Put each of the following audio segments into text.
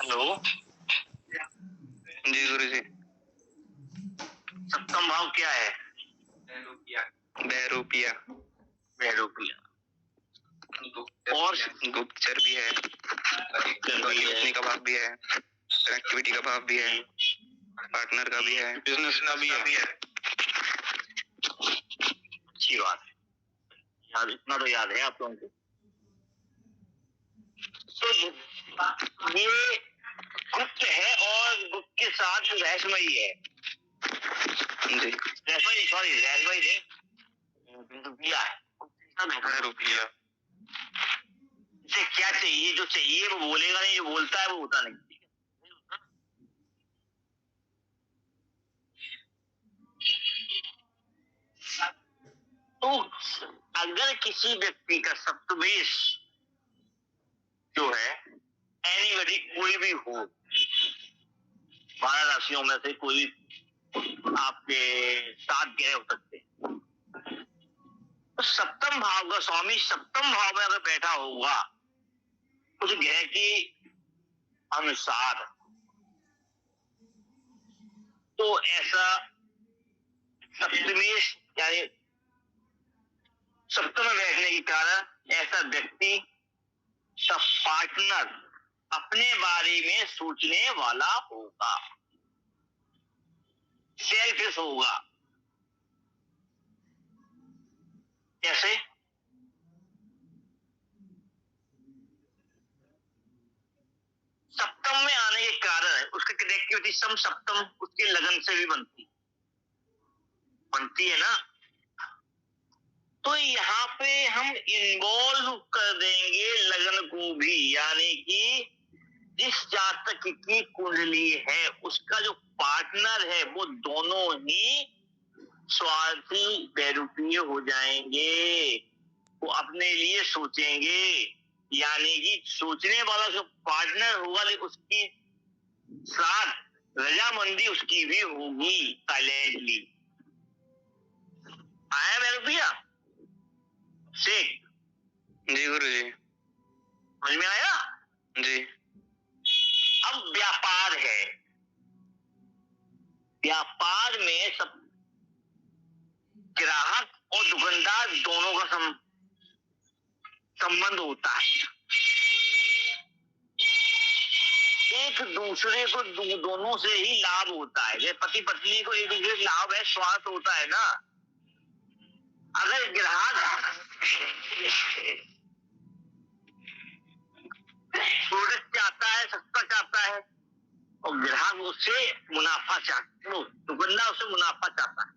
Hello जी गुरु जी। सप्तम भाव क्या है? बहरूपिया बहरूपिया और गुप्तचर भी है, पत्नी का भाव भी है, कनेक्टिविटी का भाव भी है, पार्टनर का भी है, बिजनेस का भी है। अच्छी बात है, याद इतना तो याद है आप लोगों को। तो ये गुप्त है और गुप्त के साथ रहस्यमयी है। जी रहस्यमयी नहीं, रुपया है। बहरूपिया इसे क्या चाहिए? जो चाहिए वो बोलेगा नहीं, जो बोलता है वो होता नहीं। तो अगर किसी व्यक्ति का सप्तमेश जो है, एनीबडी कोई भी हो, 12 राशियों में से कोई आपके 7 ग्रह हो सकते हैं, तो सप्तम भाव का स्वामी सप्तम भाव में अगर बैठा होगा उस ग्रह के अनुसार, तो ऐसा सप्तमेश यानी सप्तम में बैठने के कारण ऐसा व्यक्ति का पार्टनर अपने बारे में सोचने वाला होगा, सेल्फिश होगा। कैसे? सप्तम में आने के कारण उसकी कनेक्टिविटी सम सप्तम उसके लगन से भी बनती है ना। तो यहाँ पे हम इन्वॉल्व कर देंगे लगन को भी, यानी कि जिस जातक की कुंडली है उसका जो पार्टनर है वो दोनों ही स्वार्थी बहरूपीय हो जाएंगे। वो अपने लिए सोचेंगे, यानी कि सोचने वाला जो पार्टनर होगा उसकी साथ रजामंदी उसकी भी होगी साइलेंटली। आया बहरूपीया शेख? जी गुरु जी। समझ में आया? जी। अब व्यापार है, व्यापार में सब ग्राहक और दुकानदार दोनों का संबंध होता है। एक दूसरे को दोनों से ही लाभ होता है। जैसे पति पत्नी को एक दूसरे से लाभ है, स्वार्थ होता है ना। अगर ग्राहक प्रोडक्ट चाहता है, सस्ता चाहता है, और ग्राहक उससे मुनाफा चाहता है, दुकानदार उससे मुनाफा चाहता है,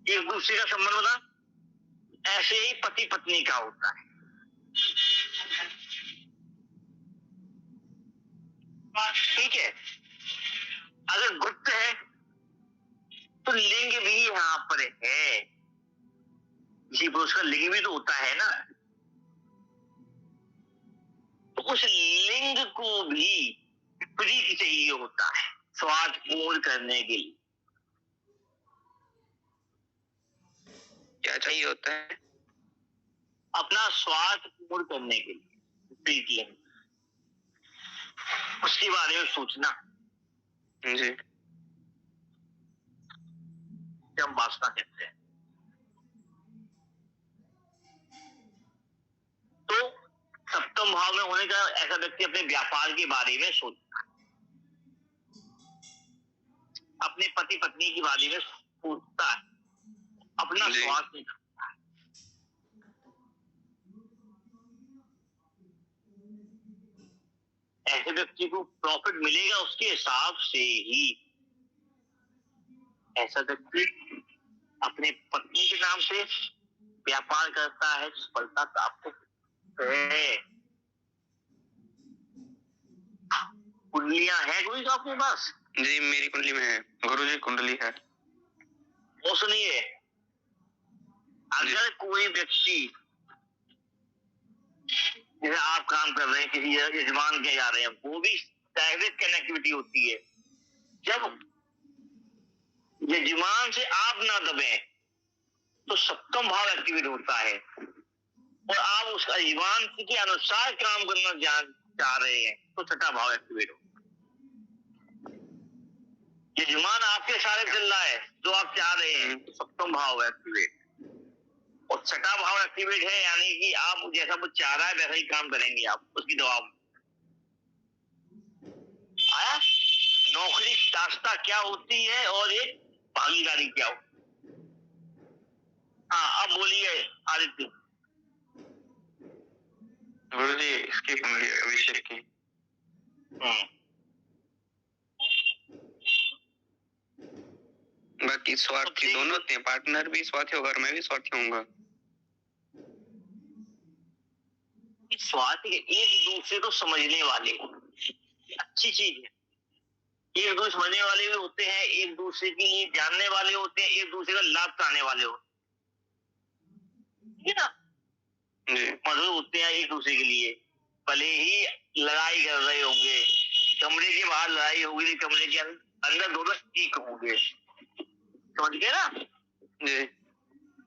एक दूसरे का संबंध होता। ऐसे ही पति पत्नी का होता है। ठीक है। अगर गुप्त है तो लिंग भी यहाँ पर है, इसी पुरुष का लिंग भी तो होता है ना। तो उस लिंग को भी विपरीत चाहिए होता है स्वार्थ पूर्ण करने के लिए। क्या चाहिए होता है? अपना स्वार्थ पूर्ण करने के लिए विपरीत लिंग, उसके बारे में सोचना। जी। हम वासना कहते हैं। तो सप्तम भाव में होने का ऐसा व्यक्ति अपने व्यापार के बारे में सोचता है, अपने पति पत्नी के बारे में सोचता है, अपना स्वार्थ नहीं करता है। ऐसे व्यक्ति को प्रॉफिट मिलेगा उसके हिसाब से ही। ऐसा व्यक्ति अपने पत्नी के नाम से व्यापार करता है, सफलता प्राप्त है। कुंडलियां है कोई तो आपके पास? जी मेरी कुंडली में है गुरु जी, कुंडली है। वो सुनिए, अगर कोई व्यक्ति, जैसे आप काम कर रहे हैं, किसी यजमान के जा रहे हैं, वो भी डायरेक्ट कनेक्टिविटी होती है। जब यजमान से आप ना दबे तो सप्तम भाव एक्टिवेट होता है और आप उस यजमान के अनुसार काम करना चाह रहे हैं तो छठा भाव एक्टिवेट हो। यजमान आपके सारे चल रहा है, जो आप चाह रहे हैं तो सप्तम भाव एक्टिवेट, और छठा भाव एक्टिवेट है, यानी कि आप जैसा वो चाह रहा है वैसा ही काम करेंगे आप उसकी दबाव में। आया नौकरी दास्ता क्या होती है और एक भागीदारी क्या हो। हाँ, अब बोलिए आदित्य। गुरु जी इसकी कुंडली अभिषेक की। बाकी स्वार्थी दोनों होते हैं, पार्टनर भी स्वार्थी होगा और मैं भी स्वार्थी होऊंगा। स्वार्थी एक दूसरे को समझने वाले अच्छी चीज है, एक दूसरे समझने वाले भी होते हैं, एक दूसरे के लिए जानने वाले होते हैं, एक दूसरे का लाभ चाहने वाले होते हैं ना, मधुर होते हैं एक दूसरे के लिए। भले ही लड़ाई कर रहे होंगे, कमरे के बाहर लड़ाई होगी, कमरे के अंदर दोनों ठीक होंगे, समझ गए ना।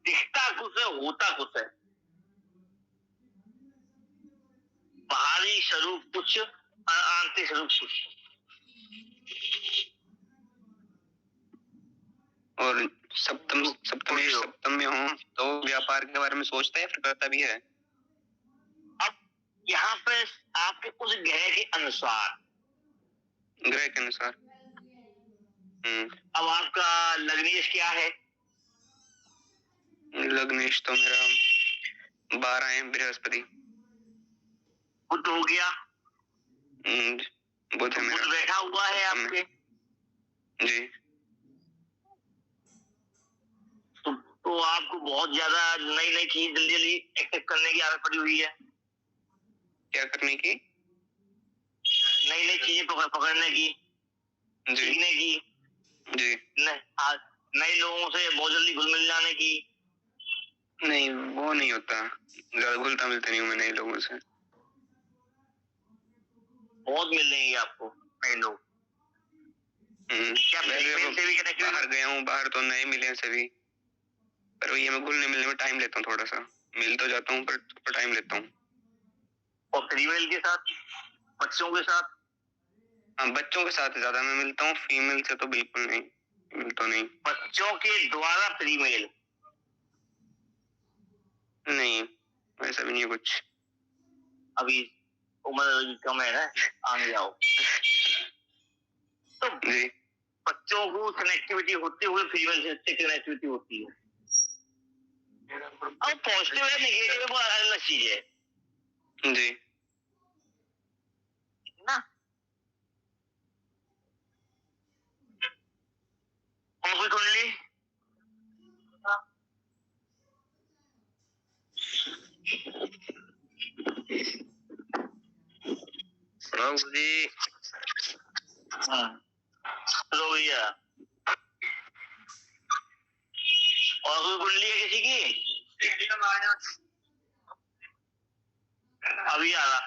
दिखता कुछ है, होता कुछ है, बाहरी स्वरूप कुछ, आंतरिक स्वरूप कुछ। और सप्तम में हूँ तो व्यापार के बारे में सोचता है, फिर करता भी है। अब यहाँ पे आपके उस ग्रह के अनुसार अब आपका लग्नेश क्या है? लग्नेश तो मेरा 12 है, बृहस्पति। बुध हो गया, बुध है मेरा, बैठा हुआ है आपके जी। तो आपको बहुत ज्यादा नई नई चीज जल्दी जल्दी एक्सेप्ट करने की आदत पड़ी हुई है। क्या करने की? नई नई चीजें पकड़ने की, सीखने की जी, नए लोगों से बहुत जल्दी घुल मिल जाने की। नहीं वो नहीं होता, ज्यादा घुलता मिलता नहीं हूँ मैं नए लोगों से। बहुत मिलेंगे आपको नए लोग। क्या से भी बाहर गया हूँ, बाहर तो नए मिले हैं सभी, पर ये मैं घुलने मिलने में टाइम लेता हूँ, थोड़ा सा मिल तो जाता हूँ पर टाइम लेता हूँ। और फीमेल के साथ, बच्चों के साथ? हाँ बच्चों के साथ ज्यादा मैं मिलता हूँ, फीमेल से तो बिल्कुल नहीं मिलता। नहीं बच्चों के द्वारा फीमेल नहीं, वैसा भी नहीं कुछ, अभी उम्र कम है ना, आगे जाओ। तो जी बच्चों को कनेक्टिविटी होती हुए फीमेल से कनेक्टिविटी होती है। अब पॉजिटिव है नेगेटिव है वो अलग चीज है जी ना। और कोई कुंडली? जी लो भैया, और कोई कुंडली है किसी की? अभी आ रहा।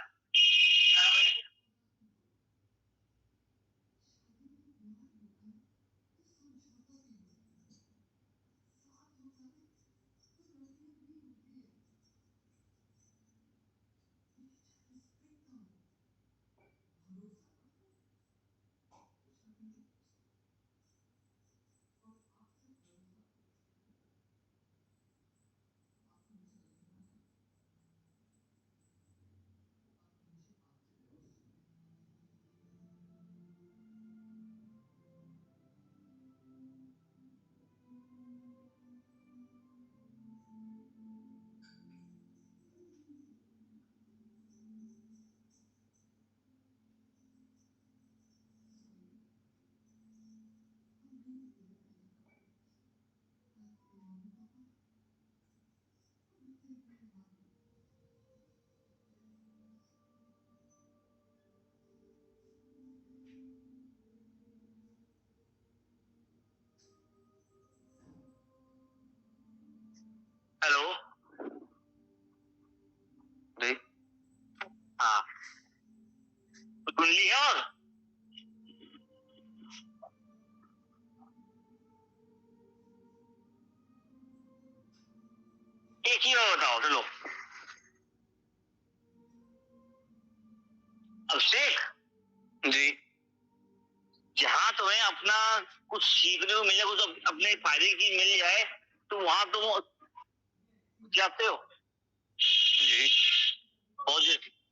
हेलो जी हाँ, तो कुंडली है और एक ही और बताओ चलो। अभिषेक जी, जहाँ तुम्हें अपना कुछ सीखने को मिले, कुछ अपने फायदे की चीज मिल जाए, तो वहां तुम जाते हो जी, और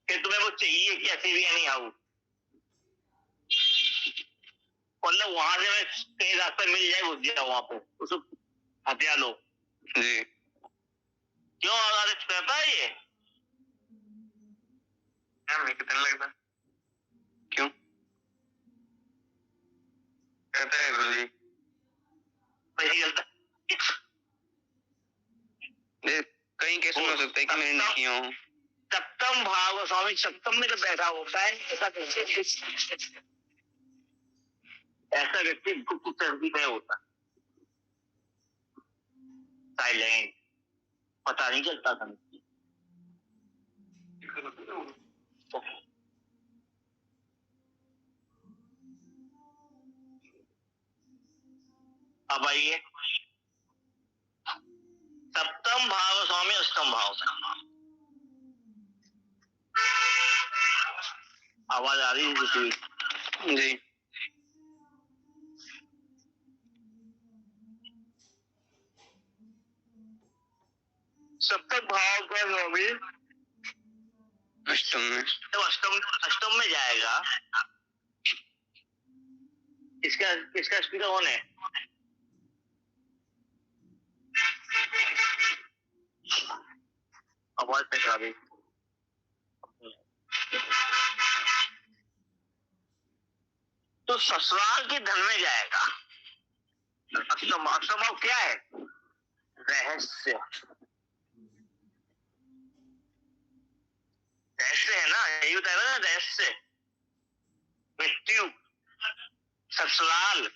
फिर तुम्हें वो चाहिए कि ऐसे भी नहीं आऊ, मतलब वहां से मैं कहीं रास्ता मिल जाए घुस जाओ वहां पे, उसको हथिया लो। जी। क्यों आदत करता है ये? हमें कितना लगता? क्यों कहता है गुरु जी? नहीं चलता। कहीं कैसे हो सकता है कि मैंने नहीं किया हूँ? सप्तम भाव स्वामी सप्तम में तो बैठा होता है, ऐसा व्यक्ति गुप्त चर्बी में होता, साइलेंट, पता नहीं चलता था। अब आइए सप्तम भाव स्वामी अष्टम भाव। आवाज आ रही है जी। सप्तम भाव का स्वामी अष्टम में, तो अष्टम में जाएगा। इसका स्पीकर ऑन है? आवाज पे आ रही। तो ससुराल के धन में जाएगा। अष्टम भाव क्या है? रहस्य। रहस्य है ना, यही बताया ना, रहस्य, मृत्यु, ससुराल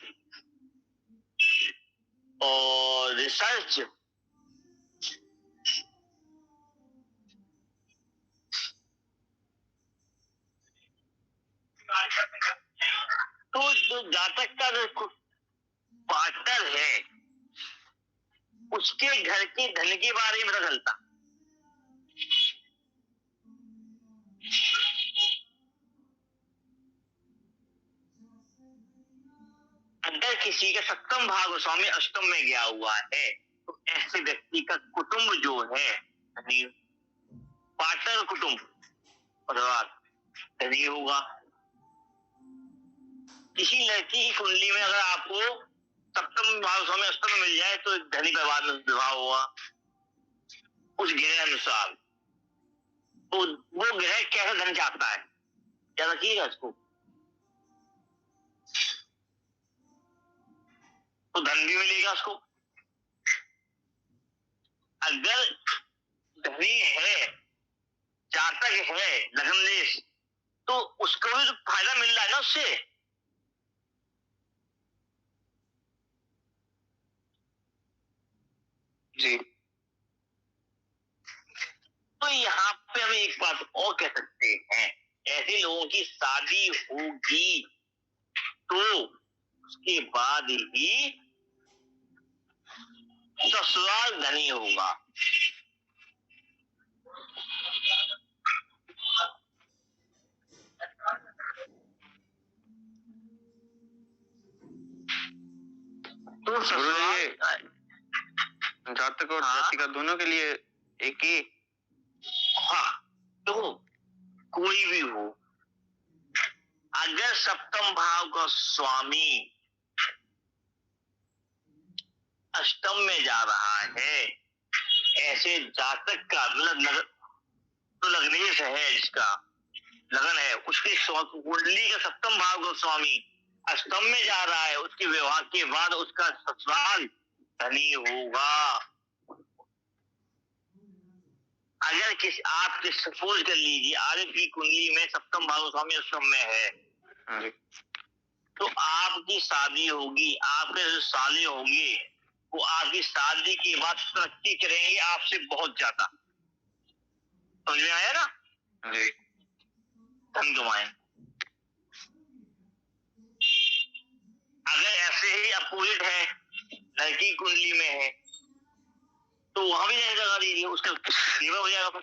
और रिसर्च। तो जो जातक का जो पार्टनर है, उसके घर के धन के बारे में पता चलता। अगर किसी का सप्तम भाव स्वामी अष्टम में गया हुआ है, तो ऐसे व्यक्ति का कुटुंब जो है, पार्टनर कुटुंब परिवार धनी होगा। किसी लड़की की कुंडली में अगर आपको सप्तम भाव स्वामी अष्टम में मिल जाए, तो धनी परिवार में विवाह होगा उस ग्रह अनुसार। तो वो ग्रह कैसा धन चाहता है, क्या रखिएगा इसको, तो धन भी मिलेगा उसको। अगर धनी है, जातक है लगन देश, तो उसको भी तो फायदा मिल रहा है ना उससे। जी। तो यहाँ पे हम एक बात और कह सकते हैं, ऐसे लोगों की शादी होगी तो उसके बाद ही ससुराल धनी होगा। तो ससुराल जातक और जातिका दोनों के लिए एक ही। हाँ, तो कोई भी हो, अगर सप्तम भाव का स्वामी अष्टम में जा रहा है, ऐसे जातक का मतलब तो लग्नेश है, जिसका लगन है, उसकी कुंडली का सप्तम भाव का स्वामी अष्टम में जा रहा है, उसके विवाह के बाद उसका ससुराल धनी होगा। अगर किसी आपके सपोज कर लीजिए आरिफ की कुंडली में सप्तम भाव स्वामी अष्टम में है, तो आपकी शादी होगी, आपके जो साले होंगे वो आपकी शादी के बाद तरक्की करेंगे आपसे बहुत ज्यादा। समझ में आया ना? जी। धन कमाए। अगर ऐसे ही अपोजिट है, लड़की कुंडली में है, तो वहां भी नहीं लगा दीजिए, उसका देवा हो जाएगा।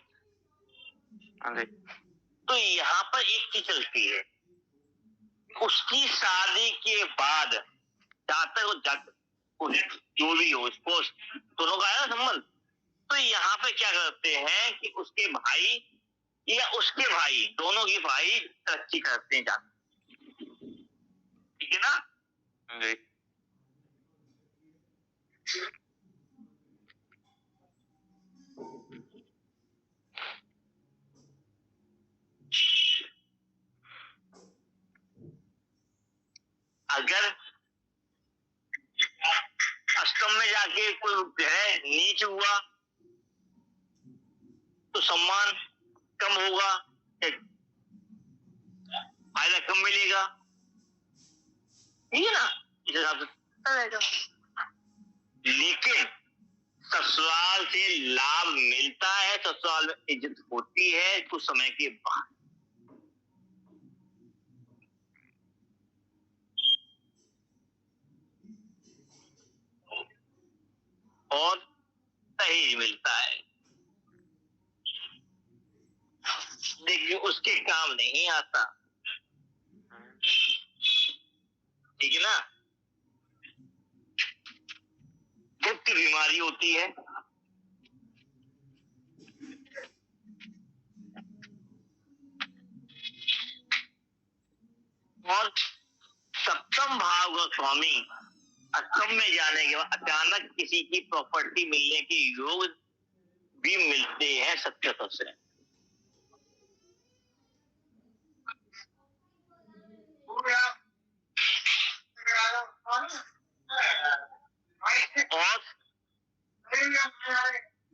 तो यहाँ पर एक चीज चलती है, उसकी शादी के बाद जातक जो भी हो, स्पोर्ट्स दोनों का है ना संबंध, तो यहाँ पे क्या करते हैं कि उसके भाई या उसके भाई, दोनों के भाई तरक्की करते हैं जाते, ठीक है ना जी। अगर अष्टम में जाके कोई ग्रह नीच हुआ तो सम्मान कम होगा, फायदा कम मिलेगा, ठीक है ना, इस हिसाब से। लेकिन ससुराल से लाभ मिलता है, ससुराल में इज्जत होती है कुछ समय के बाद, और दहेज मिलता है। देखिए उसके काम नहीं आता, ठीक है ना, गुप्त बीमारी होती है, और सप्तम भाव का स्वामी अष्टम में जाने के बाद अचानक किसी की प्रॉपर्टी मिलने के योग भी मिलते हैं सत्यता से। और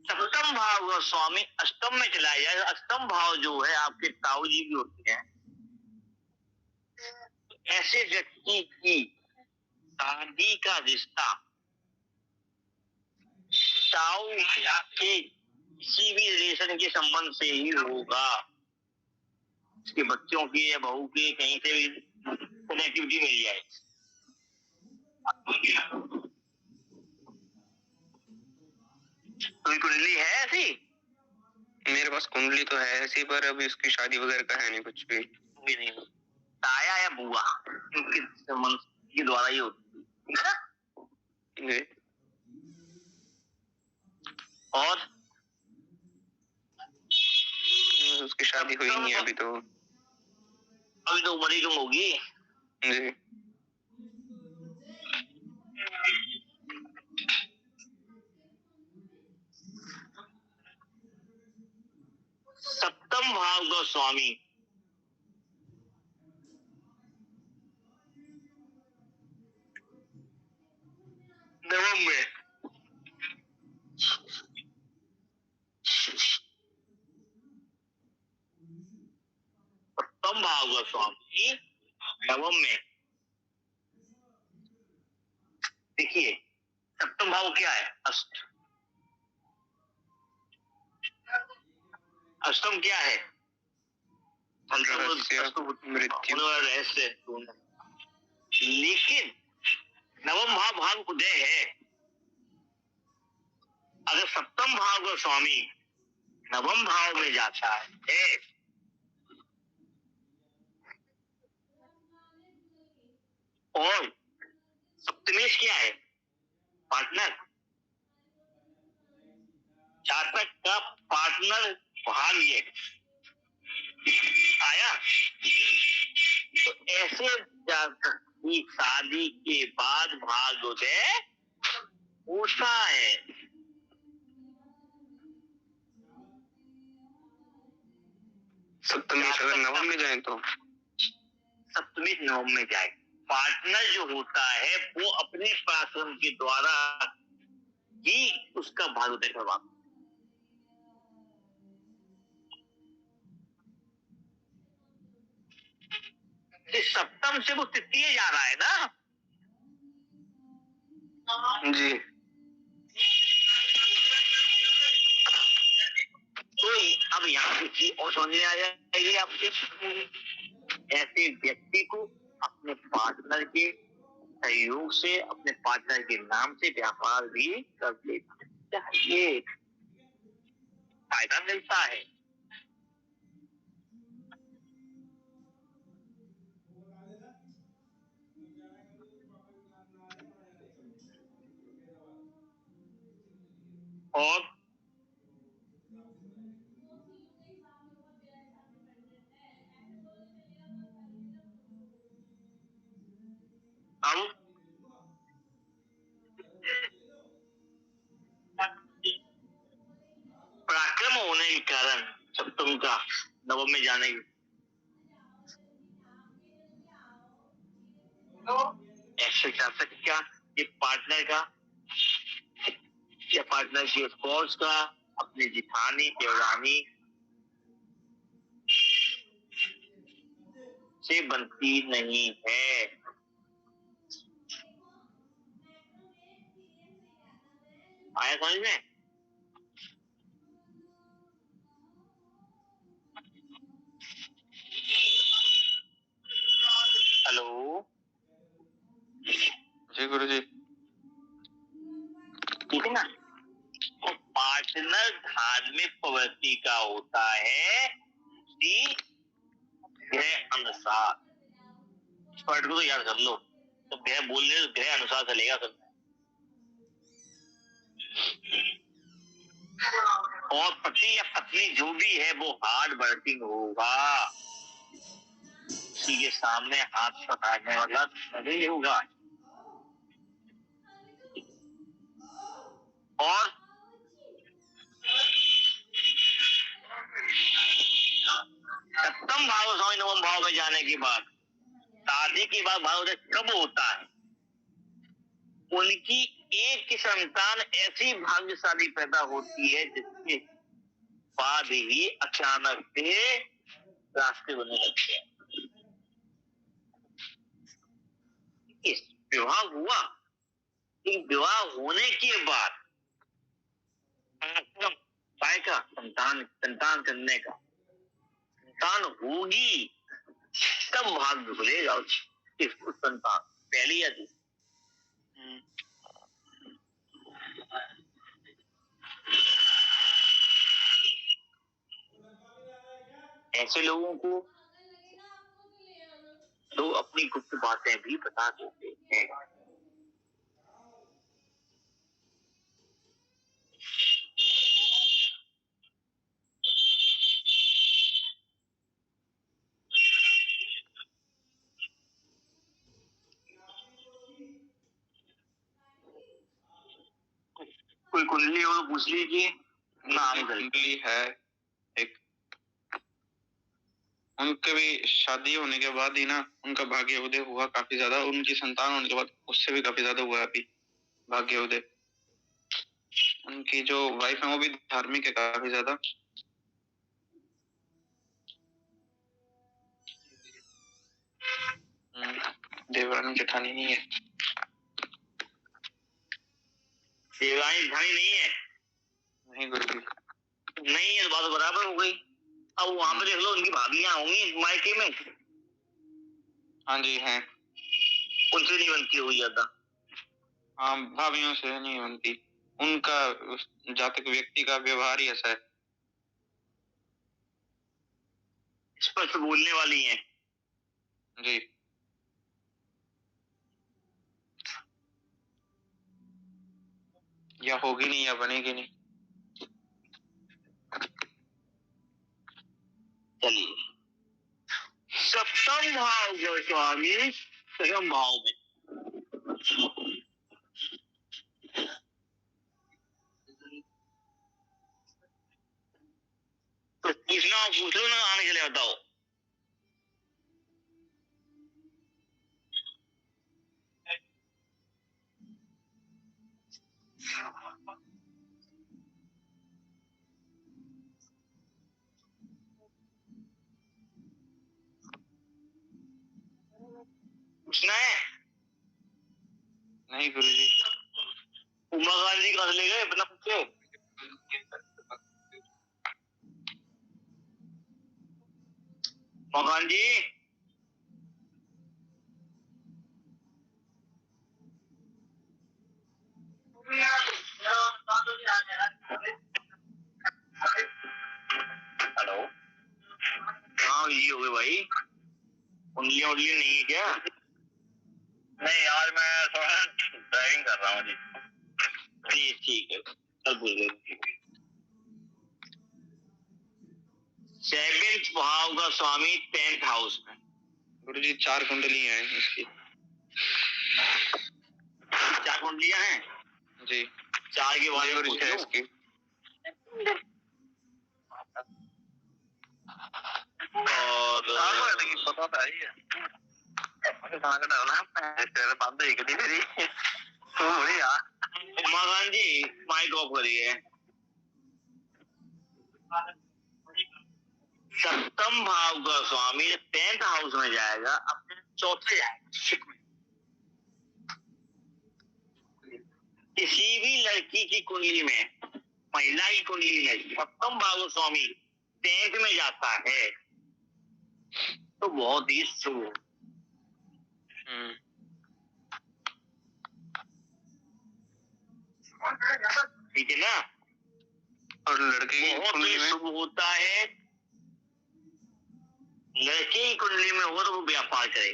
सप्तम भाव का स्वामी अष्टम में चला जाए, अष्टम भाव जो है आपके ताऊ जी भी होते हैं, ऐसे व्यक्ति की शादी का रिश्ता ताऊ के किसी भी रिलेशन के संबंध से ही होगा, उसके बच्चों की या बहू की कहीं से भी कनेक्टिविटी मिल जाए। कोई कुंडली है ऐसी? मेरे पास कुंडली तो है ऐसी, पर अभी उसकी शादी वगैरह का है नहीं, कुछ भी नहीं। ताया या बुआ इनके संबंध के द्वारा ही होती है। और उसकी शादी हुई नहीं अभी तो उम्र ही कम होगी जी। सप्तम भाव का स्वामी नवम में, सप्तम भाव का स्वामी नवम में, देखिए सप्तम भाव क्या है? अष्टम क्या है? रहस्य। लेकिन नवम भाव उदय है। अगर सप्तम भाव का स्वामी नवम भाव में जाता है और सप्तमेश क्या है? पार्टनर, जातक का पार्टनर भाग्य आया, तो ऐसे जातक की शादी के बाद भाग्योदय होता है। सप्तमी अगर नवम में जाए तो सप्तमी नवम में जाए, पार्टनर जो होता है वो अपने पराक्रम के द्वारा ही उसका भाग्योदय करवाता। सप्तम से वो तृतीय जा रहा है ना जी। तो अब यहाँ पे चीज और समझने आ जाएगी आपके, ऐसे व्यक्ति को अपने पार्टनर के सहयोग से, अपने पार्टनर के नाम से व्यापार भी कर लेना चाहिए, फायदा मिलता है। और अब पराक्रम होने के कारण सप्तम का नवम में जाने की ऐसे जातक का, ये पार्टनर का या पार्टनर की स्पोर्ट्स का अपनी जिठानी देवरानी से बनती नहीं है। आया समझ में? हेलो जी गुरुजी। ठीक है ना? तो पार्टनर धार्मिक प्रवृत्ति का होता है कि ग्रह अनुसार। इस पार्ट को तो याद कर लो। तो ग्रह बोलने तो ग्रह अनुसार चलेगा सब। और पति या पत्नी जो भी है वो हार्ड वर्किंग होगा, किसी के सामने हाथ पकाने वाला नहीं होगा। और सप्तम भाव स्वामी नवम भाव में जाने के बाद शादी के बाद भाव कब होता है? उनकी एक संतान ऐसी भाग्यशाली पैदा होती है जिसके बाद ही अचानक से रास्ते बनने लगते हैं। विवाह हुआ, विवाह होने के बाद का संतान करने का, संतान होगी तब भाग्य खुलेगा उस संतान पहली या दूसरी। ऐसे लोगों को तो अपनी गुप्त बातें भी बता देते हैं। कोई कुंडली हो तो पूछ लीजिए। नाम कुंडली है एक, उनके भी शादी होने के बाद ही ना उनका भाग्य उदय हुआ काफी ज्यादा, उनकी संतान होने के बाद उससे भी काफी ज्यादा हुआ अभी भाग्य उदय। उनकी जो वाइफ है वो भी धार्मिक है काफी ज्यादा। देवरानी जेठानी नहीं है। देवरानी जेठानी नहीं है? नहीं गुरुजी। नहीं है, बात बराबर हो गई। अब वहां पे देख लो, उनकी भाभियां होंगी मायके में। हाँ जी हैं। उनसे नहीं बनती हुई ज्यादा। हाँ भाभियों से नहीं बनती, उनका जातक व्यक्ति का व्यवहार ही ऐसा है। स्पष्ट बोलने वाली है जी। या होगी नहीं या बनेगी नहीं। चलिए, सप्तम भाव जो स्वामी सप्तम भाव में तो पूछना पूछ लो ना, आने के लिए बताओ। पूछना है? नहीं गुरुजी। उमा गांधी कहां से ले गए अपना पूछे? मकान जी हेलो। हाँ ये हो गए भाई। उंगलियां उंगलियां नहीं है क्या? नहीं यार, मैं थोड़ा ड्राइविंग कर रहा हूँ जी। ठीक है। कल पूछ लेंगे। 7th भाव का स्वामी 10th हाउस में। गुरुजी 4 कुंडली है इसकी। 4 कुंडलियां हैं जी। 4 के बारे में पूछ लो इसकी। और पता तो है उमाकांत जी माइक ऑफ करिए। 7th भाव का स्वामी 10th हाउस में जाएगा, अपने चौथे जाएगा में। किसी भी लड़की की कुंडली में, महिला की कुंडली में 7th भाव का स्वामी 10th में जाता है तो बहुत ही शुभ। ठीक है ना। और लड़के की बहुत ही शुभ होता है। लड़के की कुंडली में हो तो वो व्यापार करे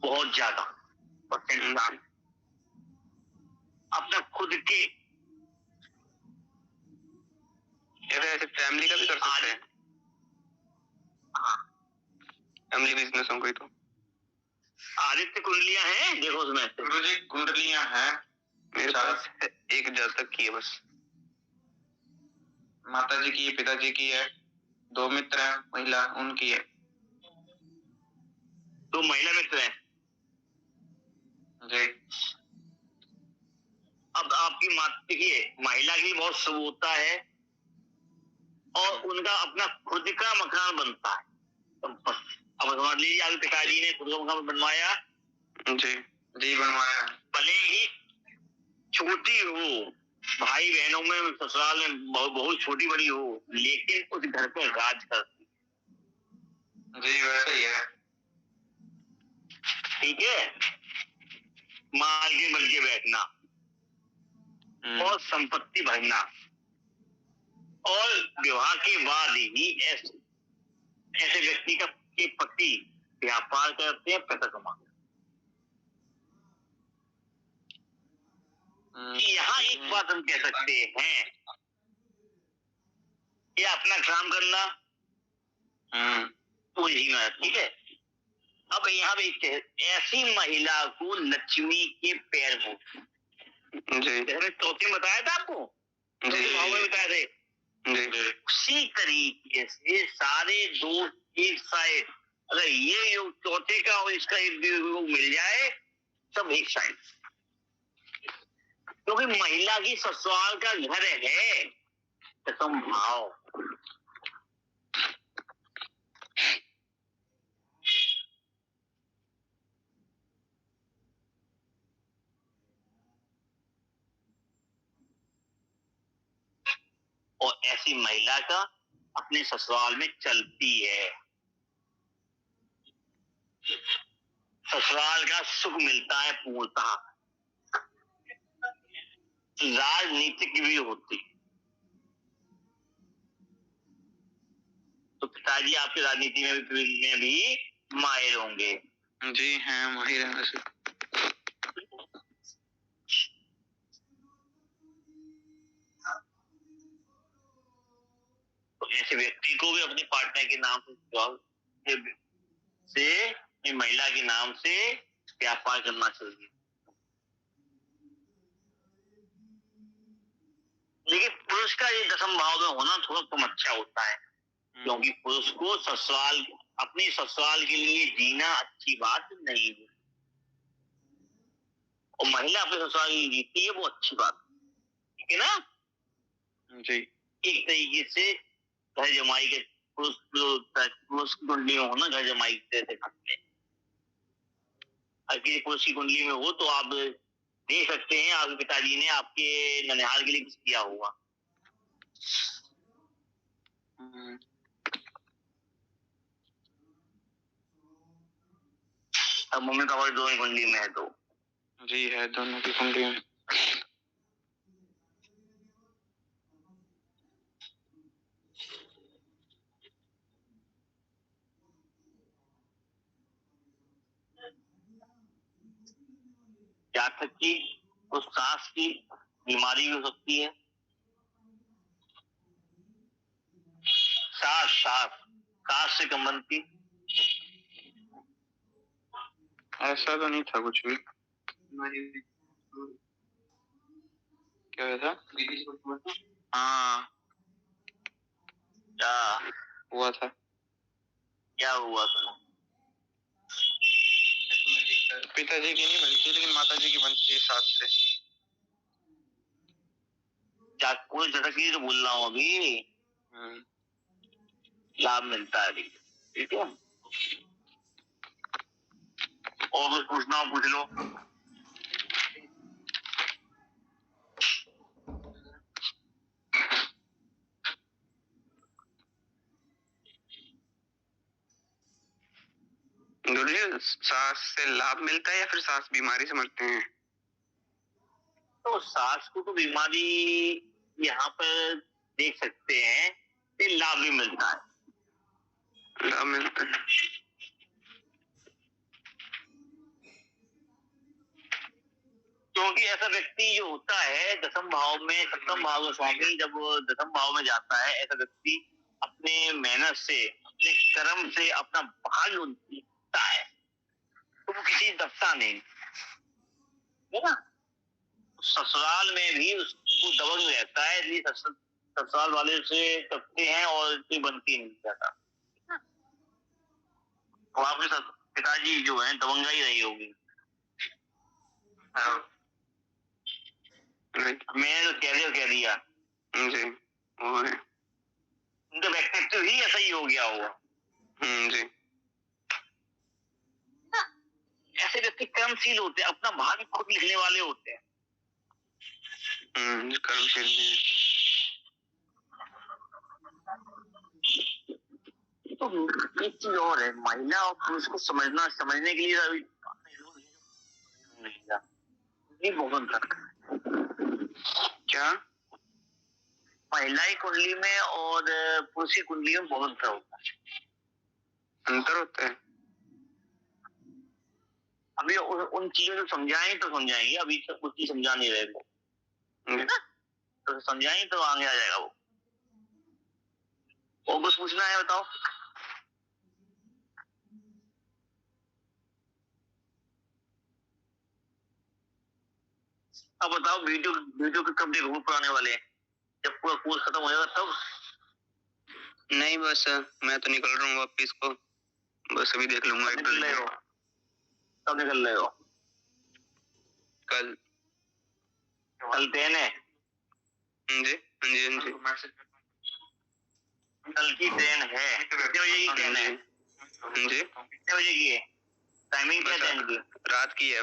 बहुत ज्यादा परसेंट, अपना खुद के ऐसे फैमिली का भी कर सकते हैं। हाँ, फैमिली बिजनेस हो कोई तो। आदित्य कुंडलियां हैं देखो उसमें। गुरुजी कुंडलियां हैं मेरे पास, एक जातक की है बस। माता जी की है, पिताजी की है, 2 मित्र हैं महिला, उनकी है। 2 महिला मित्र हैं जी। अब आपकी माता देखिए, महिला की बहुत शुभ होता है और उनका अपना खुद का मकान बनता है। अब समझ लीजिए आपके पिताजी ने खुद का मकान बनवाया। जी जी बनवाया। भले ही छोटी हो, भाई बहनों में ससुराल में बहुत छोटी बड़ी हो, लेकिन उस घर पर राज करती। जी वैसे ही है। ठीक है। माल के बन के बैठना और संपत्ति भरना, और विवाह के बाद ही ऐसे व्यक्ति का के पति व्यापार करते हैं, पैसा कमाते हैं। यहाँ एक बात हम कह सकते हैं कि अपना काम करना तो यही है। ठीक है। अब यहाँ पे ऐसी महिला को लक्ष्मी के पैर हो, जैसे चौथी बताया था आपको, भाव में बताए थे, उसी तरीके से सारे दोस्त एक साइड, अगर ये योग चौथे का और इसका एक योग मिल जाए सब एक साइड, क्योंकि महिला की ससुराल का घर है दसम भाव। और ऐसी महिला का अपने ससुराल में चलती है, ससुराल का सुख मिलता है पूर्णतः, राजनीतिक भी होती। तो पिताजी आपके राजनीति में भी माहिर होंगे। जी हैं, माहिर हैं वैसे। तो ऐसे व्यक्ति को भी अपने पार्टनर के नाम से महिला के नाम से व्यापार करना चाहिए। लेकिन पुरुष का ये दसम भाव में होना थोड़ा कम अच्छा होता है, क्योंकि पुरुष को ससुराल, अपनी ससुराल के लिए जीना अच्छी बात नहीं है, और महिला अपने ससुराल के लिए जीती है वो अच्छी बात, ठीक है ना। जी। एक तरीके से घर जमाई के पुरुष की कुंडली में होना घर जमाई से खाते हैं। अगर पुरुष की कुंडली में हो तो आप देख सकते हैं आपके पिताजी ने आपके ननिहाल के लिए कुछ किया होगा। अब मम्मी पापा दोनों कुंडली में है तो जी है, दोनों की कुंडली में। जातक की तो सांस की बीमारी भी हो सकती है। सांस सांस सांस से कम बनती। ऐसा तो नहीं था कुछ भी। क्या हुआ था? हाँ, क्या हुआ था। क्या हुआ था? पिताजी की नहीं बनती, लेकिन माताजी की बनती है सांस से। क्या कोई झटक ही तो बोल रहा हूँ अभी। लाभ मिलता है अभी, ठीक है। और कुछ पूछना हो पूछ लो। गुरुजी, सांस से लाभ मिलता है या फिर सांस बीमारी से मरते हैं? तो सांस को तो बीमारी यहाँ पर देख सकते हैं, फिर लाभ भी मिलता है। लाभ मिलता है। क्योंकि ऐसा व्यक्ति जो होता है दसम भाव में, सप्तम भाव में स्वामी जब दसम भाव में जाता है, ऐसा व्यक्ति अपने मेहनत से, अपने कर्म से अपना भाग्य उन्नता है, तो वो किसी दबता नहीं है ना। ससुराल में भी उसको दबंग रहता है, इसलिए ससुराल वाले उसे दबते हैं और कोई बनती नहीं जाता। तो आपके पिताजी जो है दबंगा ही रही होगी। मैंने तो कह दिया जी, वो है। उनका व्यक्तित्व ही ऐसा ही हो गया होगा। जी। ऐसे व्यक्ति कर्मशील होते हैं, अपना भाग्य खुद लिखने वाले होते हैं। कर्मशील भी। तो एक चीज और है, महिला और पुरुष को समझने के लिए अभी नहीं बहुत क्या? महिला की कुंडली में और पुरुष की कुंडली में बहुत अंतर होता है। अंतर होता है? अभी उन चीजों को समझाएं तो समझाएंगे, अभी तक कुछ चीज समझा नहीं रहे थे, तो समझाएं तो आगे आ जाएगा वो। और कुछ पूछना है बताओ। अब बताओ वीडियो कब देखोगे पुराने वाले, जब पूरा कोर्स खत्म हो जाएगा तब? नहीं, बस मैं तो निकल रहा हूँ वापिस को, बस अभी देख लूंगा। निकल रहे हो? कब निकल रहे हो? कल। कल ट्रेन है? जी हाँ जी हाँ जी। कल की ट्रेन है? कितने बजे की ट्रेन है? जी, कितने बजे की है? टाइमिंग क्या ट्रेन की? रात की है,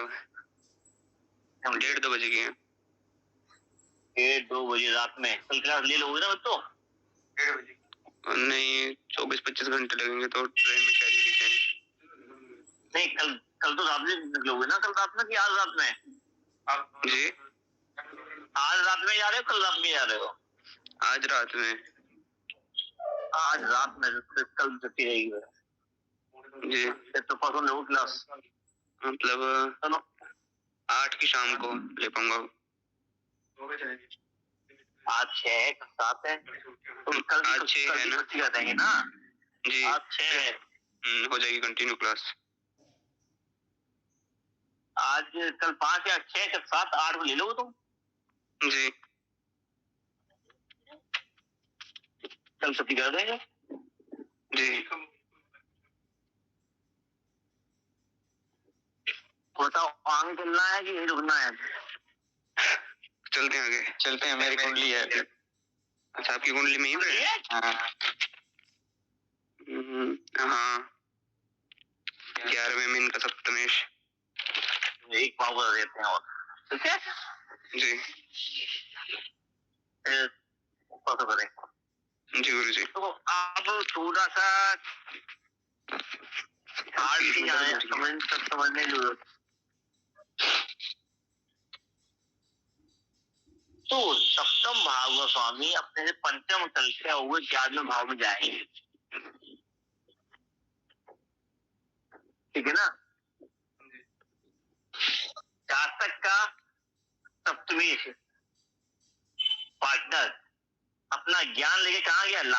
1:30-2 बजे की है। 1-2 बजे रात में? कल क्लास ले लोगे ना बच्चों? 1:30 बजे। नहीं, 24-25 घंटे लगेंगे तो ट्रेन में क्या लिखे हैं। नहीं, कल तो रात में निकलोगे ना? कल रात में कि आज रात में? जी, आज रात में जा रहे हो, कल रात में जा रहे हो? आज रात में। आज रात में, कल छुट्टी रहेगी जी, तो परसों लोगे क्लास? मतलब 8 की शाम को ले पाऊंगा। आज 6 का 7 है, तो कल आज 6 है ना? छुट्टी कर देंगे ना जी, आज 6 है। हो जाएगी कंटिन्यू क्लास। आज कल 5 या 6 या 7 8 को ले लो तुम। जी, कल छुट्टी कर देंगे। जी। बताओ आगे चलना है कि यही रुकना है? चलते हैं आगे, चलते हैं। मेरी कुंडली है। अच्छा, आपकी कुंडली में ही है? हाँ, 11वें में इनका सप्तमेश। एक पाव कर देते हैं और, ठीक है जी। तो करें जी गुरु जी। तो आप थोड़ा सा समझने की जरूरत। तो सप्तम भाव स्वामी अपने से पंचम चलते हुए 11वें भाव में जाएंगे, ठीक है ना? जातक का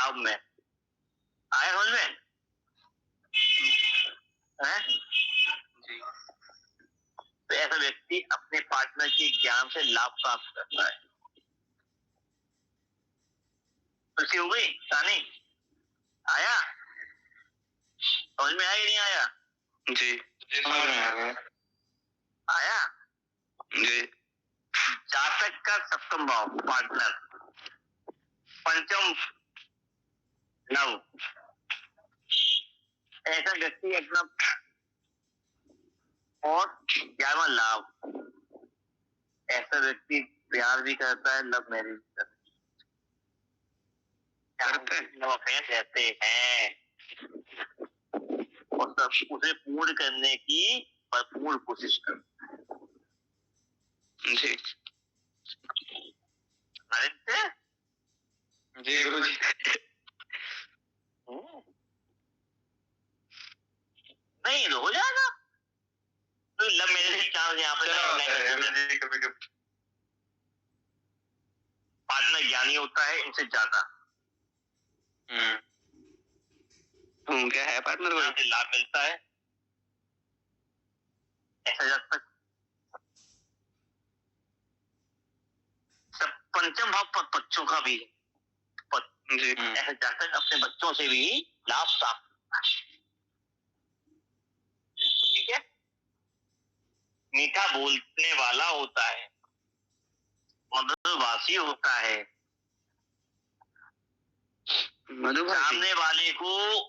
लव में। आया समझ में? है? तो ऐसा व्यक्ति अपने पार्टनर के ज्ञान से लाभ प्राप्त करता है। खुशी हो गई कहानी? आया समझ में? आया कि नहीं आया? जी समझ में आ गया। आया जी। जातक का सप्तम भाव पार्टनर, पंचम लव। ऐसा व्यक्ति अपना और 11वां लाभ। ऐसा व्यक्ति प्यार भी करता है, लव मैरिज करते रहते हैं और सब उसे पूर्ण करने की भरपूर कोशिश करते हैं। जी आदित्य जी गुरु जी। नहीं तो हो जाएगा। तो लव मैरिज के चांस यहाँ पे कभी पार्टनर ज्ञानी होता है इनसे ज्यादा। क्या है पार्टनर को से लाभ मिलता है ऐसा जातक। सब पंचम भाव बच्चों का भी जी। ऐसा जातक अपने बच्चों से भी लाभ प्राप्त करता है। ठीक है? मीठा बोलने वाला होता है, मधुभाषी होता है, सामने वाले को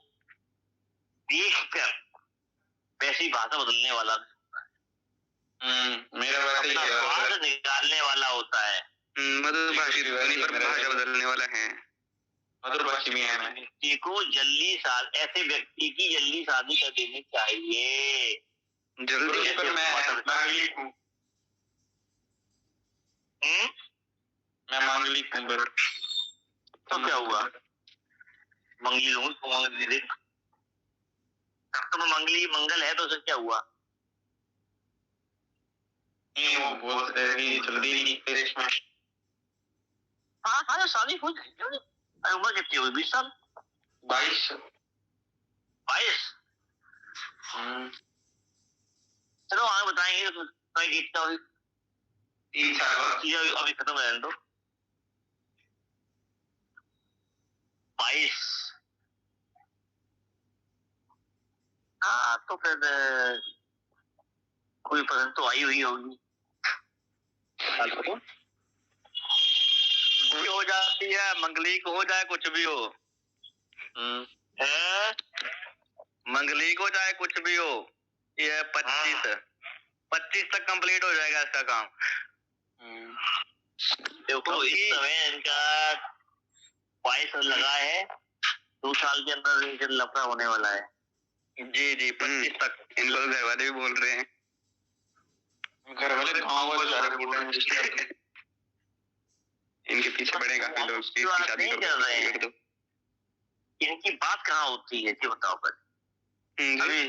देखकर वैसी भाषा बदलने वाला मेरा अपना स्वाद निकालने वाला होता है। मधुभाषी भाषा बदलने वाला है। मधुभाषी भी है। व्यक्ति को ऐसे व्यक्ति की जल्दी शादी कर देनी चाहिए। जल्दी पर मैं मांगलिक हूँ। मैं मांगलिक हूँ पर तो क्या हुआ? मंगली लूँ तो मंगल दे। तो मंगली मंगल है तो उसे क्या हुआ? वो बोल रहे हैं जल्दी में। हाँ हाँ शादी हो जाएगी। उम्र कितनी हुई? 20 साल? 22। चलो आगे बताएंगे। तो कितना हुई? 3 साल अभी खत्म रहने दो। 22। हाँ तो फिर कोई पसंद तो आई हुई होगी। हो जाती है, मंगली को हो जाए कुछ भी हो। है मंगली को चाहे कुछ भी हो। ये 25 तक कंप्लीट हो जाएगा इसका काम। देखो इस समय इनका 22 लगा है, 2 साल के अंदर इनका लफड़ा होने वाला है। जी 25 तक। इनको घर वाले भी बोल रहे हैं। घर वाले इनके पीछे पड़े काफी लोग। शादी कर रहे हैं। इनकी बात कहाँ होती है ये बताओ पर। अभी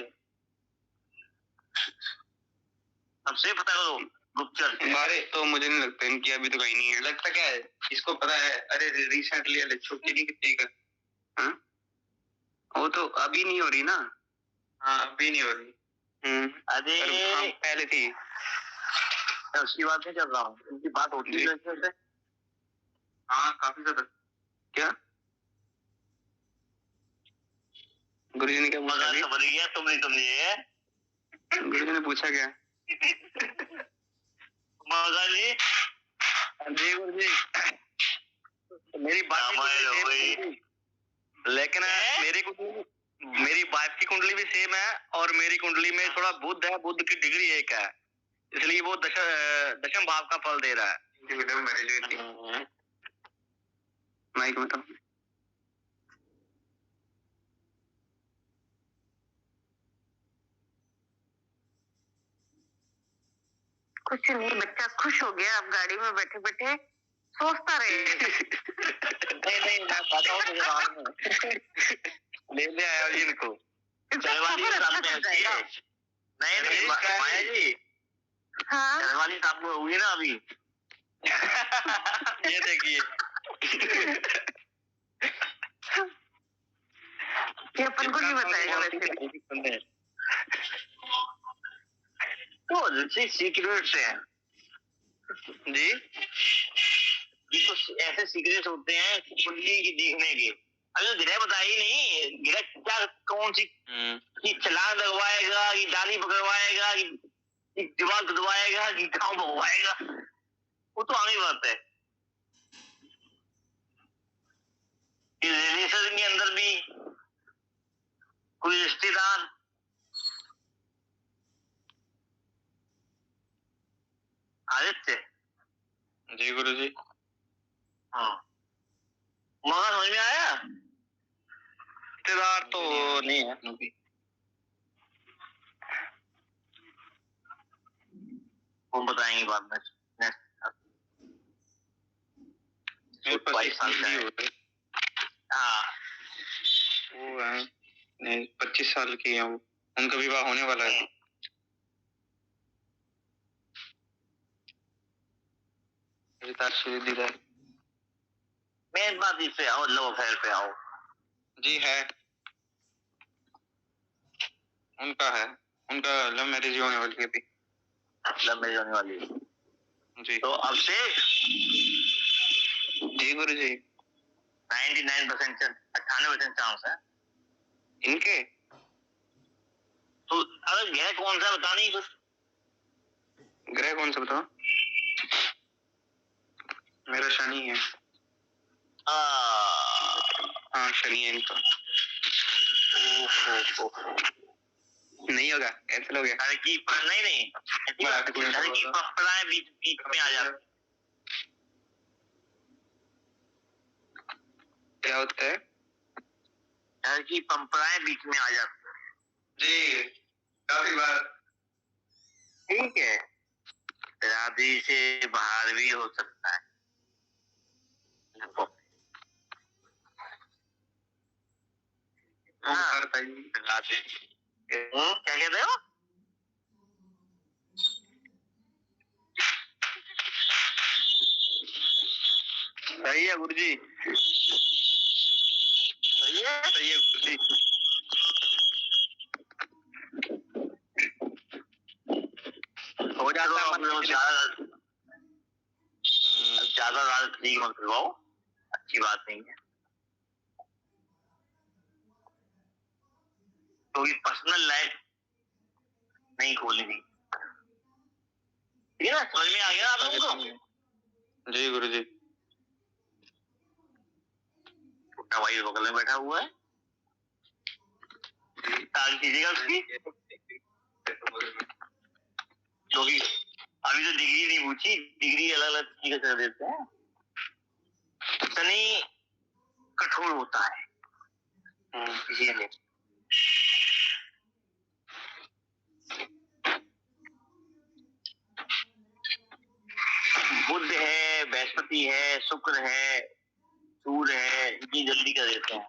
हमसे पता करो गुप्तचर। बारे तो मुझे नहीं लगता इनकी अभी तो कहीं नहीं है। लगता क्या है? इसको पता है। अरे रिसेंटली छुट्टी नहीं कितनी का। हाँ वो तो अभी नहीं हो रही ना। हाँ अभी नहीं हो रही। अरे पहले थी। मैं उसकी बात नहीं कर रहा हूँ। इनकी बात होती है। हाँ काफी ज्यादा। क्या गुरुजी ने क्या पूछा? समझ गया तुम नहीं समझे? गुरुजी ने पूछा क्या? जी जी गुरुजी मेरी बात लेकिन मेरी वाइफ की कुंडली भी सेम है और मेरी कुंडली में थोड़ा बुध है। बुध की डिग्री 1 है, इसलिए वो दशम भाव का फल दे रहा है। माइक में तो कुछ नहीं, बच्चा खुश हो गया। अब गाड़ी में बैठे बैठे सोचता रहे। नहीं मैं बताऊँ तुझे बाद में। ले आया जी इनको। नहीं माया जी। हाँ वाली साहब को हुई ना अभी। ये देखिए ये अपन को नहीं बताएगा वैसे। तो सीक्रेट्स हैं जी। ये तो ऐसे सीक्रेट्स होते हैं कुंडली की देखने के। अभी ग्रह बताया ही नहीं, ग्रह क्या कौन सी कि छलांग लगवाएगा, कि डाली पकड़वाएगा, कि दिमाग दबाएगा, कि गाँव भगवाएगा, वो तो आगे बात है। रिलेशन के अंदर भी कोई रिश्तेदार आदित्य। जी गुरु जी। हाँ, मगर समझ में आया? रिश्तेदार तो नहीं है अभी। वो बताएंगे बाद में। 22 साल का है। हाँ, वो है 25 साल की है वो, उनका विवाह होने वाला है। दीदार मेन बात इस पे आओ, लव अफेयर पे आओ। जी है, उनका है, उनका लव मैरिज होने वाली है अभी। लव मैरिज होने वाली है जी। तो अब से जी गुरु जी 99% 98% चांस है इनके। तो अगर ग्रह कौन सा बता नहीं कुछ। ग्रह कौन सा बताओ? मेरा शनि है। हाँ शनि है इनका। नहीं होगा, कैंसिल हो गया। घर की नहीं घर की परंपराएं बीच में आ जाती। क्या होता है? घर की परंपराएं बीच में आ जाती जी काफी बार। ठीक है, शादी से बाहर भी हो सकता है। हाँ, क्या कहते हो? सही है गुरु जी, सही है गुरु जी। हो जाता है ज्यादा रात ठीक मत करवाओ, अच्छी बात नहीं है। क्योंकि पर्सनल लाइफ नहीं खोलनी थी। ठीक है ना, समझ में आ गया आप लोगों को? जी गुरु जी। छोटा भाई बगल में बैठा हुआ है, ताल कीजिएगा उसकी। क्योंकि अभी तो डिग्री नहीं पूछी, डिग्री अलग अलग तरीके से देते हैं। शनि कठोर होता है इसीलिए। बुध है, बृहस्पति है, शुक्र है, सूर्य है, इतनी जल्दी कर देते हैं।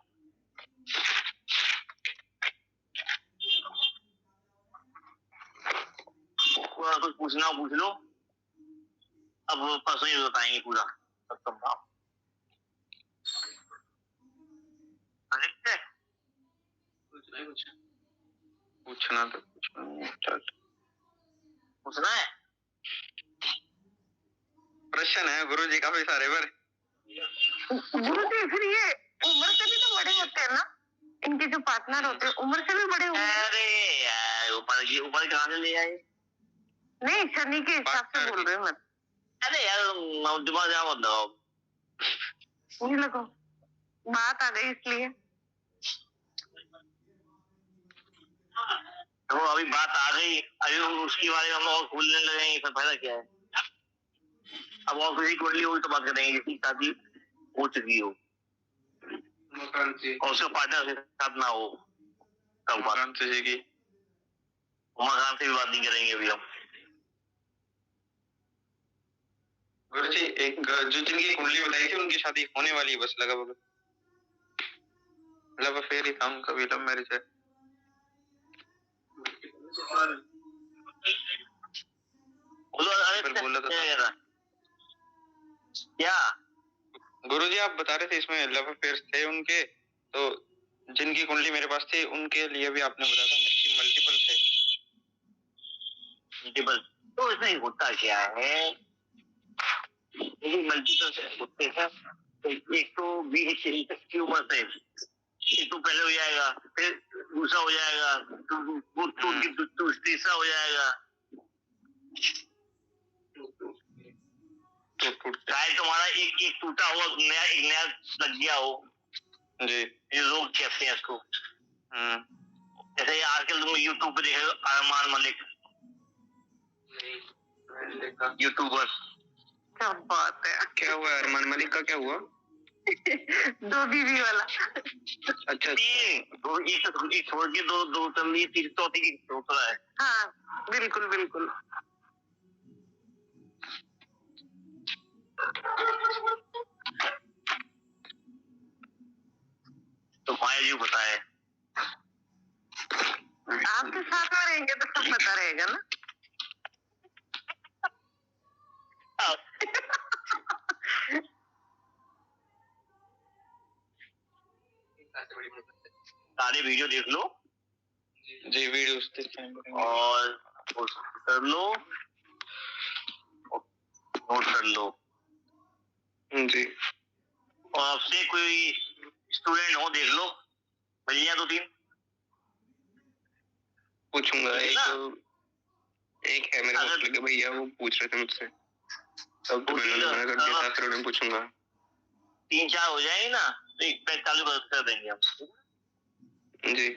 कुछ पूछना हो पूछ लो, अब परसों ही बताएंगे पूरा सब संभव। पूछना तो पूछना है, प्रश्न है गुरु जी काफी सारे पर। गुरु जी फिर ये उम्र से भी तो बड़े होते हैं ना, इनके जो पार्टनर होते हैं उम्र से भी बड़े होंगे। अरे यार ऊपर कहाँ से ले आए? नहीं शनि के हिसाब से बोल रहे हो मैं। अरे यार दिमाग क्या मत लगाओ, नहीं लगाओ, बात आ गई इसलिए। तो अभी बात आ गई, अभी उसके बारे में हम और खोलने लगेंगे फिर फायदा क्या है? अब और किसी कुंडली होगी तो बात करेंगे जिसकी शादी हो चुकी हो और उसका पार्टनर के साथ ना हो तब बात की। उमाकांत से भी बात नहीं करेंगे अभी हम। गुरु जी एक जो जिनकी कुंडली बताई थी उनकी शादी होने वाली है, बस लगा बगा लव अफेयर ही था उनका भी, लव मैरिज है। बोला था क्या गुरु जी? आप बता रहे थे इसमें लव अफेयर थे उनके, तो जिनकी कुंडली मेरे पास थी उनके लिए भी आपने बताया था कि मल्टीपल थे। मल्टीपल, तो इसमें होता क्या है, मल्टीपल से होते हैं। एक तो 20 की उम्र से एक तो पहले हो जाएगा, फिर दूसरा हो जाएगा, तो तीसरा हो जाएगा। चाहे तुम्हारा एक टूटा हुआ नया एक नया लग गया हो जी, रोग कहते हैं इसको। जैसे आजकल तुम यूट्यूब पे देखे अरमान मलिक, यूट्यूबर। क्या बात है। क्या हुआ अरमान मलिक का, क्या हुआ? 2 बीवी वाला। अच्छा, एक छोड़ के दो चल तीन चौथी की सोच रहा है। हाँ बिल्कुल बिल्कुल। तो माया जी बताए, आपके साथ में रहेंगे तो सब पता रहेगा ना। सारे वीडियो देख लो जी, वीडियोस देखते हैं और कर लो, नोट कर लो जी। और आपसे कोई स्टूडेंट हो देख लो, मिल जाए 2-3 पूछूंगा। एक है मेरे पास लगे भैया, वो पूछ रहे थे मुझसे, तब तो मैंने मना कर दिया था, फिर उन्हें पूछूंगा। 3-4 हो जाएंगे ना तो 45 कर देंगे हम। जी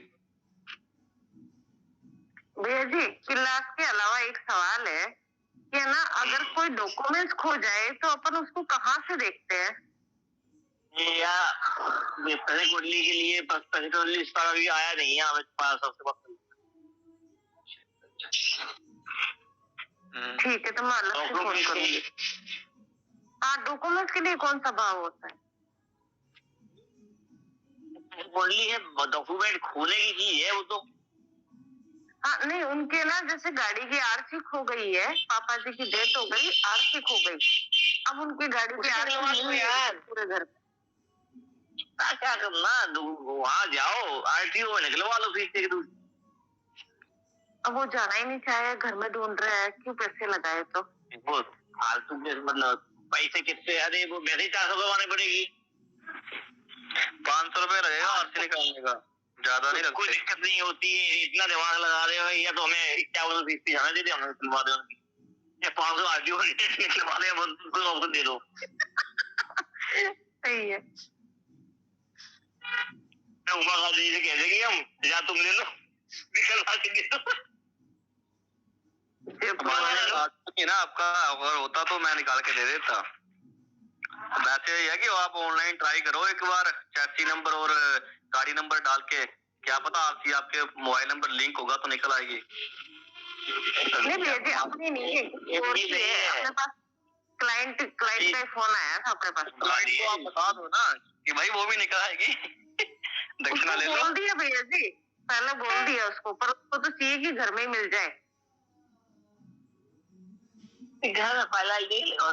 भैया जी, क्लास के अलावा एक सवाल है कि ना, अगर कोई डॉक्यूमेंट्स खो जाए तो अपन उसको कहाँ से देखते हैं? या पहले कुंडली के लिए पहले कुंडली इस बार अभी आया नहीं है हमें पास सबसे पास। ठीक है, तो मैं अलग से फोन करूंगी। हाँ, डॉक्यूमेंट्स के लिए कौन सा भाव होता है? कुंडली है, डॉक्यूमेंट खोने की चीज है वो तो। हाँ नहीं, उनके ना जैसे गाड़ी की आरसी खो गई है, पापा जी की डेथ हो गई, आरसी खो गई, अब उनकी गाड़ी की आरसी यार पूरे घर पे। क्या करना, वहां जाओ आरटीओ में निकलवा लो फीस के। अब वो जाना ही नहीं चाहे, घर में ढूंढ रहे हैं, क्यों पैसे लगाए? तो वो फालतू के मतलब पैसे कितने, अरे वो वैसे ही 400 करवानी पड़ेगी, 500 रुपए लगेगा आरसी निकालने का, ज्यादा नहीं कोई लगता। दिक्कत नहीं होती है, इतना दिमाग लगा रहे हो या तो हमें 51 फीस पे जाने दे दे, हमें निकलवा दे उनकी, या 500 आरटीओ निकलवा दे, ऑप्शन दे दो। सही है। उमा गांधी से कह देंगे हम, या तुम ले लो निकलवा के दे दो। ना आपका अगर होता तो मैं निकाल के दे देता। वैसे ये है कि आप ऑनलाइन ट्राई करो एक बार, चैसी नंबर और गाड़ी नंबर डाल के, क्या पता आपके मोबाइल नंबर लिंक होगा तो निकल आएगी। नहीं भैया जी, अपनी नहीं है, अपने पास क्लाइंट का फोन आया था अपने पास। क्लाइंट को आप बता दो ना कि भाई वो भी निकल आएगी। दक्षिणा ले लो। बोल दिया भैया जी, पहले बोल दिया उसको, पर उसको तो चाहिए कि घर में ही मिल जाए। घर में पहला ही देख लो,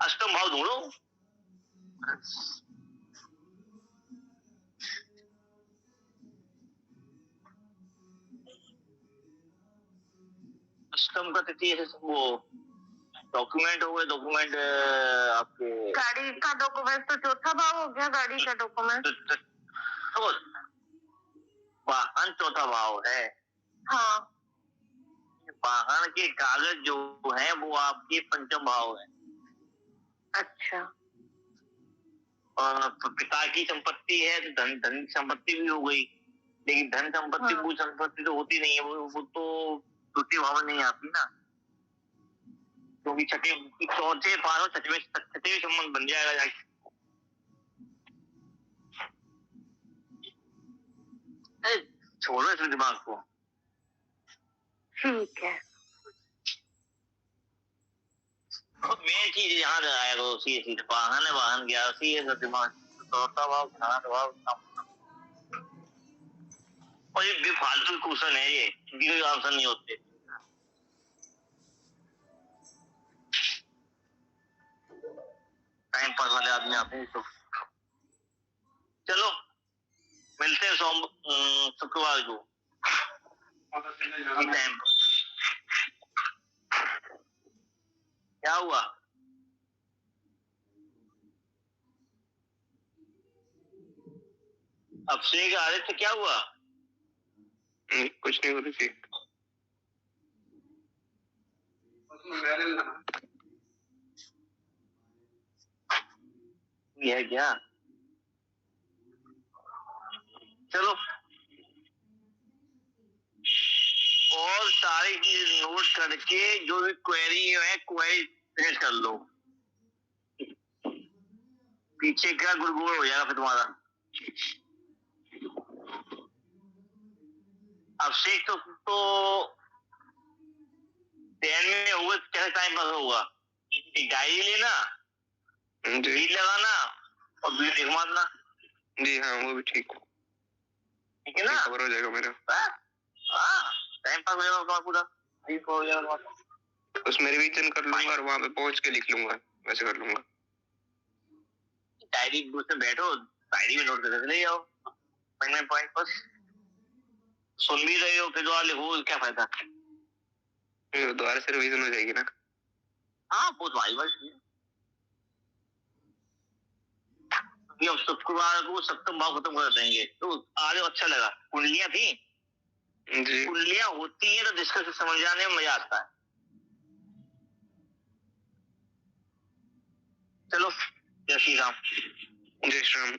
अष्टम भाव ढूंढो। अष्टम का तिथि वो डॉक्यूमेंट हो गए, डॉक्यूमेंट आपके गाड़ी का डॉक्यूमेंट तो चौथा भाव हो गया, गाड़ी का डॉक्यूमेंट। तो वाहन चौथा भाव है। हाँ, वाहन के कागज जो है वो आपके पंचम भाव है। अच्छा। और पिता की संपत्ति है तो धन संपत्ति भी हो गई, लेकिन धन संपत्ति वो संपत्ति तो होती नहीं है, वो तो तृतीय भाव में नहीं आती ना, क्योंकि चौथे पांचों छठे संबंध बन जाएगा जाके। छोड़ो इस दिमाग को। ठीक है। मेन चीज यहाँ आएगा तो सी वाहन है, वाहन गया सी है दिमाग, चौथा भाव खाना भाव। और ये फालतू क्वेश्चन है ये, इनकी कोई आंसर नहीं होते। टाइम पास वाले आदमी आते हैं तो शुक्रवार को टाइम पर। क्या हुआ? अभिषेक आदित्य क्या हुआ? कुछ नहीं हो रही थी। ये है क्या? चलो और सारी चीज नोट करके जो भी क्वेरी है क्वेरी फिनिश कर लो, पीछे क्या गुड़गुड़ हो जाएगा फिर तुम्हारा। अभिषेक तो 10 में होगा, कैसे टाइम पास होगा? एक डायरी लेना, बीट लगाना और बीट मारना। जी हाँ, वो भी ठीक है ना? खबर हो जाएगा मेरा। टाइम पास हो जाएगा तुम्हारा पूरा, ठीक हो जाएगा। उसमें रिवीजन कर लूंगा और वहां पे पहुंच के लिख लूंगा, वैसे कर लूंगा। डायरी में बैठो, डायरी में नोट करके चले जाओ, पॉइंट बस। सुन भी रहे हो फिर दोबारा लिखो, क्या फायदा? दोबारा से रिवीजन हो जाएगी ना? हाँ, वो तुम्हारी बात है। अब शुक्रवार को सप्तम भाव खत्म कर देंगे तो आज अच्छा लगा। कुंडलियां थी जी, कुंडलियां होती है तो डिस्कस समझ जाने में मजा आता है। चलो, जय श्री राम। जय श्री राम।